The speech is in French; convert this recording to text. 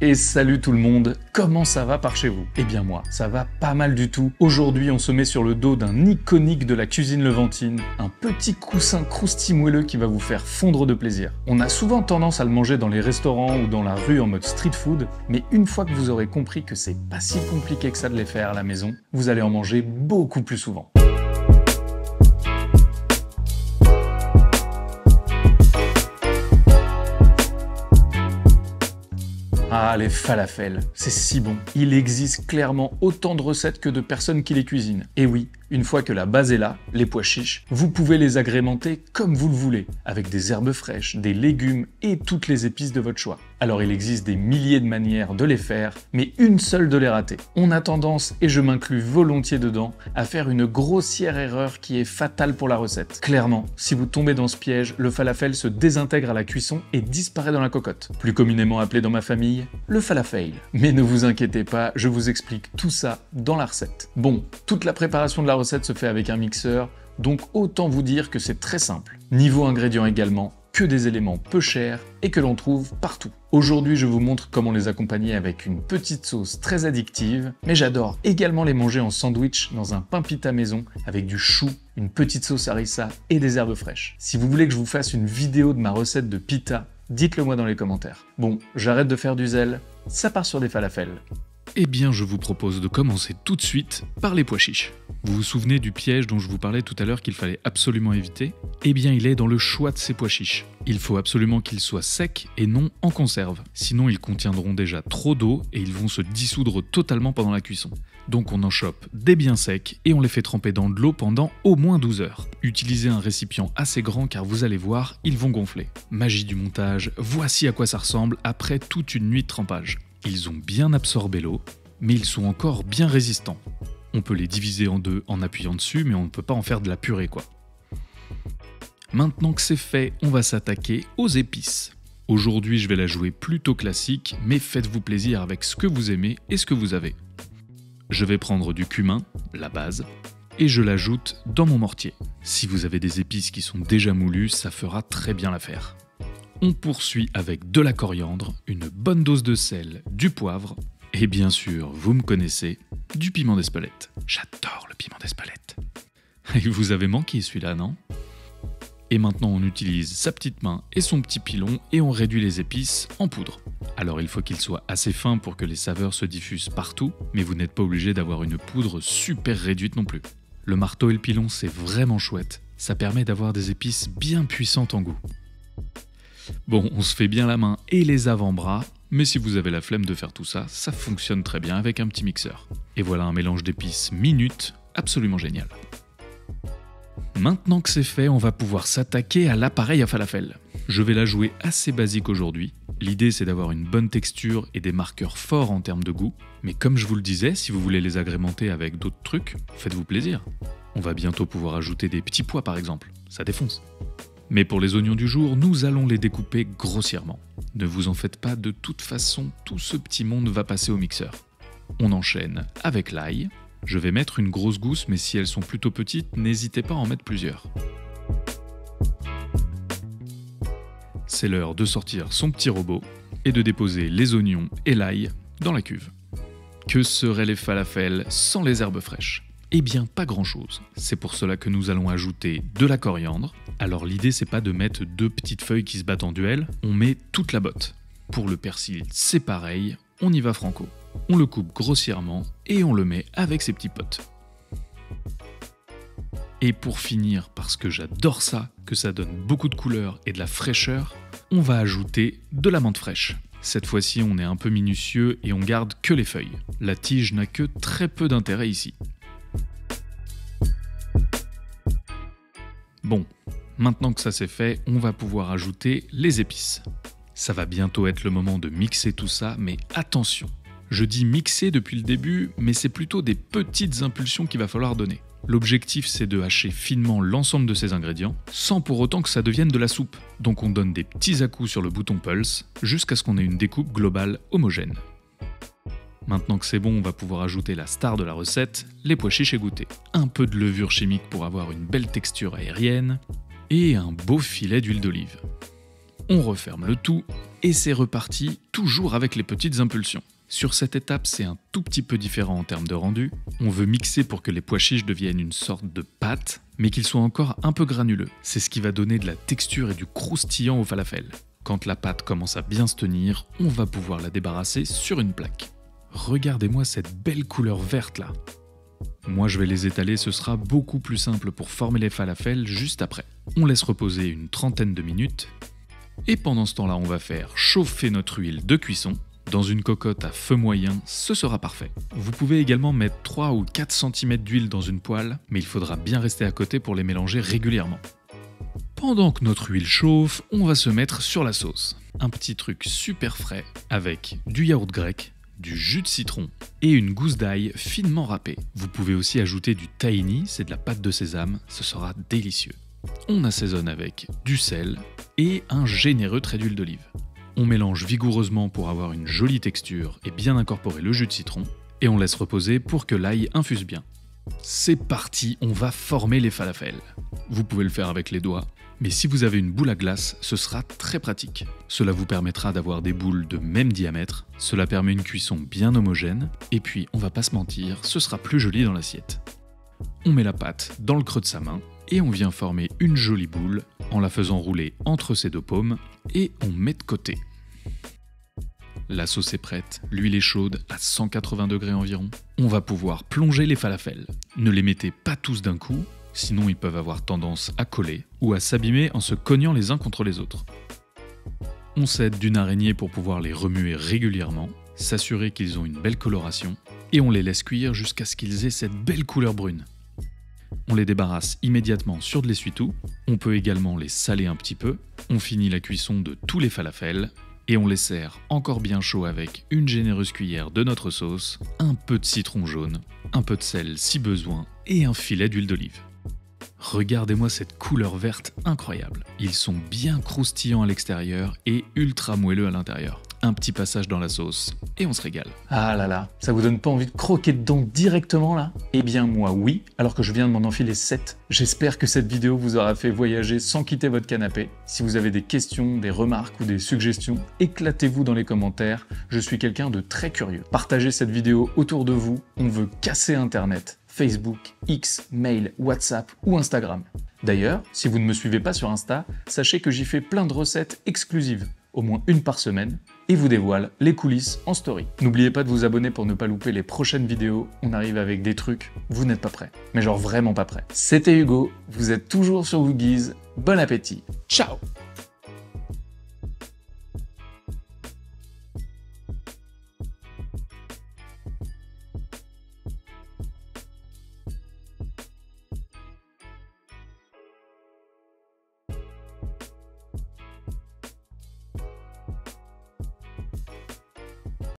Et salut tout le monde, comment ça va par chez vous? Eh bien moi, ça va pas mal du tout. Aujourd'hui, on se met sur le dos d'un iconique de la cuisine levantine, un petit coussin croustille moelleux qui va vous faire fondre de plaisir. On a souvent tendance à le manger dans les restaurants ou dans la rue en mode street food, mais une fois que vous aurez compris que c'est pas si compliqué que ça de les faire à la maison, vous allez en manger beaucoup plus souvent. Ah, les falafels, c'est si bon. Il existe clairement autant de recettes que de personnes qui les cuisinent. Et oui, une fois que la base est là, les pois chiches, vous pouvez les agrémenter comme vous le voulez, avec des herbes fraîches, des légumes et toutes les épices de votre choix. Alors il existe des milliers de manières de les faire, mais une seule de les rater. On a tendance, et je m'inclus volontiers dedans, à faire une grossière erreur qui est fatale pour la recette. Clairement, si vous tombez dans ce piège, le falafel se désintègre à la cuisson et disparaît dans la cocotte. Plus communément appelé dans ma famille, le falafel. Mais ne vous inquiétez pas, je vous explique tout ça dans la recette. Bon, toute la préparation de la recette se fait avec un mixeur, donc autant vous dire que c'est très simple. Niveau ingrédients également, que des éléments peu chers et que l'on trouve partout. Aujourd'hui, je vous montre comment les accompagner avec une petite sauce très addictive, mais j'adore également les manger en sandwich dans un pain pita maison avec du chou, une petite sauce harissa et des herbes fraîches. Si vous voulez que je vous fasse une vidéo de ma recette de pita, dites-le moi dans les commentaires. Bon, j'arrête de faire du zèle, ça part sur des falafels. Eh bien, je vous propose de commencer tout de suite par les pois chiches. Vous vous souvenez du piège dont je vous parlais tout à l'heure qu'il fallait absolument éviter? Eh bien, il est dans le choix de ces pois chiches. Il faut absolument qu'ils soient secs et non en conserve. Sinon, ils contiendront déjà trop d'eau et ils vont se dissoudre totalement pendant la cuisson. Donc on en chope des bien secs et on les fait tremper dans de l'eau pendant au moins 12 heures. Utilisez un récipient assez grand car vous allez voir, ils vont gonfler. Magie du montage, voici à quoi ça ressemble après toute une nuit de trempage. Ils ont bien absorbé l'eau, mais ils sont encore bien résistants. On peut les diviser en deux en appuyant dessus, mais on ne peut pas en faire de la purée quoi. Maintenant que c'est fait, on va s'attaquer aux épices. Aujourd'hui, je vais la jouer plutôt classique, mais faites-vous plaisir avec ce que vous aimez et ce que vous avez. Je vais prendre du cumin, la base, et je l'ajoute dans mon mortier. Si vous avez des épices qui sont déjà moulues, ça fera très bien l'affaire. On poursuit avec de la coriandre, une bonne dose de sel, du poivre, et bien sûr, vous me connaissez, du piment d'Espelette. J'adore le piment d'Espelette. Il vous avait manqué celui-là, non? Et maintenant on utilise sa petite main et son petit pilon et on réduit les épices en poudre. Alors il faut qu'il soit assez fin pour que les saveurs se diffusent partout, mais vous n'êtes pas obligé d'avoir une poudre super réduite non plus. Le marteau et le pilon c'est vraiment chouette, ça permet d'avoir des épices bien puissantes en goût. Bon, on se fait bien la main et les avant-bras, mais si vous avez la flemme de faire tout ça, ça fonctionne très bien avec un petit mixeur. Et voilà un mélange d'épices minute, absolument génial. Maintenant que c'est fait, on va pouvoir s'attaquer à l'appareil à falafel. Je vais la jouer assez basique aujourd'hui. L'idée c'est d'avoir une bonne texture et des marqueurs forts en termes de goût, mais comme je vous le disais, si vous voulez les agrémenter avec d'autres trucs, faites-vous plaisir. On va bientôt pouvoir ajouter des petits pois par exemple, ça défonce. Mais pour les oignons du jour, nous allons les découper grossièrement. Ne vous en faites pas, de toute façon, tout ce petit monde va passer au mixeur. On enchaîne avec l'ail. Je vais mettre une grosse gousse, mais si elles sont plutôt petites, n'hésitez pas à en mettre plusieurs. C'est l'heure de sortir son petit robot et de déposer les oignons et l'ail dans la cuve. Que seraient les falafels sans les herbes fraîches ? Eh bien, pas grand-chose. C'est pour cela que nous allons ajouter de la coriandre. Alors l'idée, c'est pas de mettre deux petites feuilles qui se battent en duel, on met toute la botte. Pour le persil, c'est pareil, on y va franco. On le coupe grossièrement et on le met avec ses petits potes. Et pour finir, parce que j'adore ça, que ça donne beaucoup de couleur et de la fraîcheur, on va ajouter de la menthe fraîche. Cette fois-ci, on est un peu minutieux et on garde que les feuilles. La tige n'a que très peu d'intérêt ici. Bon, maintenant que ça c'est fait, on va pouvoir ajouter les épices. Ça va bientôt être le moment de mixer tout ça, mais attention. Je dis mixer depuis le début, mais c'est plutôt des petites impulsions qu'il va falloir donner. L'objectif c'est de hacher finement l'ensemble de ces ingrédients, sans pour autant que ça devienne de la soupe. Donc on donne des petits à-coups sur le bouton pulse, jusqu'à ce qu'on ait une découpe globale homogène. Maintenant que c'est bon, on va pouvoir ajouter la star de la recette, les pois chiches égouttés. Un peu de levure chimique pour avoir une belle texture aérienne, et un beau filet d'huile d'olive. On referme le tout et c'est reparti, toujours avec les petites impulsions. Sur cette étape, c'est un tout petit peu différent en termes de rendu. On veut mixer pour que les pois chiches deviennent une sorte de pâte, mais qu'ils soient encore un peu granuleux. C'est ce qui va donner de la texture et du croustillant au falafel. Quand la pâte commence à bien se tenir, on va pouvoir la débarrasser sur une plaque. Regardez-moi cette belle couleur verte là. Moi je vais les étaler, ce sera beaucoup plus simple pour former les falafels juste après. On laisse reposer une trentaine de minutes. Et pendant ce temps-là, on va faire chauffer notre huile de cuisson. Dans une cocotte à feu moyen, ce sera parfait. Vous pouvez également mettre 3 ou 4 cm d'huile dans une poêle, mais il faudra bien rester à côté pour les mélanger régulièrement. Pendant que notre huile chauffe, on va se mettre sur la sauce. Un petit truc super frais avec du yaourt grec, du jus de citron et une gousse d'ail finement râpée. Vous pouvez aussi ajouter du tahini, c'est de la pâte de sésame, ce sera délicieux. On assaisonne avec du sel et un généreux trait d'huile d'olive. On mélange vigoureusement pour avoir une jolie texture et bien incorporer le jus de citron, et on laisse reposer pour que l'ail infuse bien. C'est parti, on va former les falafels. Vous pouvez le faire avec les doigts, mais si vous avez une boule à glace, ce sera très pratique. Cela vous permettra d'avoir des boules de même diamètre, cela permet une cuisson bien homogène, et puis on va pas se mentir, ce sera plus joli dans l'assiette. On met la pâte dans le creux de sa main, et on vient former une jolie boule en la faisant rouler entre ses deux paumes et on met de côté. La sauce est prête, l'huile est chaude à 180 degrés environ. On va pouvoir plonger les falafels. Ne les mettez pas tous d'un coup, sinon ils peuvent avoir tendance à coller ou à s'abîmer en se cognant les uns contre les autres. On s'aide d'une araignée pour pouvoir les remuer régulièrement, s'assurer qu'ils ont une belle coloration et on les laisse cuire jusqu'à ce qu'ils aient cette belle couleur brune. On les débarrasse immédiatement sur de l'essuie-tout, on peut également les saler un petit peu, on finit la cuisson de tous les falafels et on les sert encore bien chauds avec une généreuse cuillère de notre sauce, un peu de citron jaune, un peu de sel si besoin et un filet d'huile d'olive. Regardez-moi cette couleur verte incroyable. Ils sont bien croustillants à l'extérieur et ultra moelleux à l'intérieur. Un petit passage dans la sauce et on se régale. Ah là là, ça vous donne pas envie de croquer dedans directement là? Eh bien moi oui, alors que je viens de m'en enfiler 7. J'espère que cette vidéo vous aura fait voyager sans quitter votre canapé. Si vous avez des questions, des remarques ou des suggestions, éclatez-vous dans les commentaires, je suis quelqu'un de très curieux. Partagez cette vidéo autour de vous, on veut casser Internet. Facebook, X, Mail, WhatsApp ou Instagram. D'ailleurs, si vous ne me suivez pas sur Insta, sachez que j'y fais plein de recettes exclusives, au moins une par semaine, et vous dévoile les coulisses en story. N'oubliez pas de vous abonner pour ne pas louper les prochaines vidéos, on arrive avec des trucs, vous n'êtes pas prêts. Mais genre vraiment pas prêts. C'était Hugo, vous êtes toujours sur Woogies, bon appétit, ciao!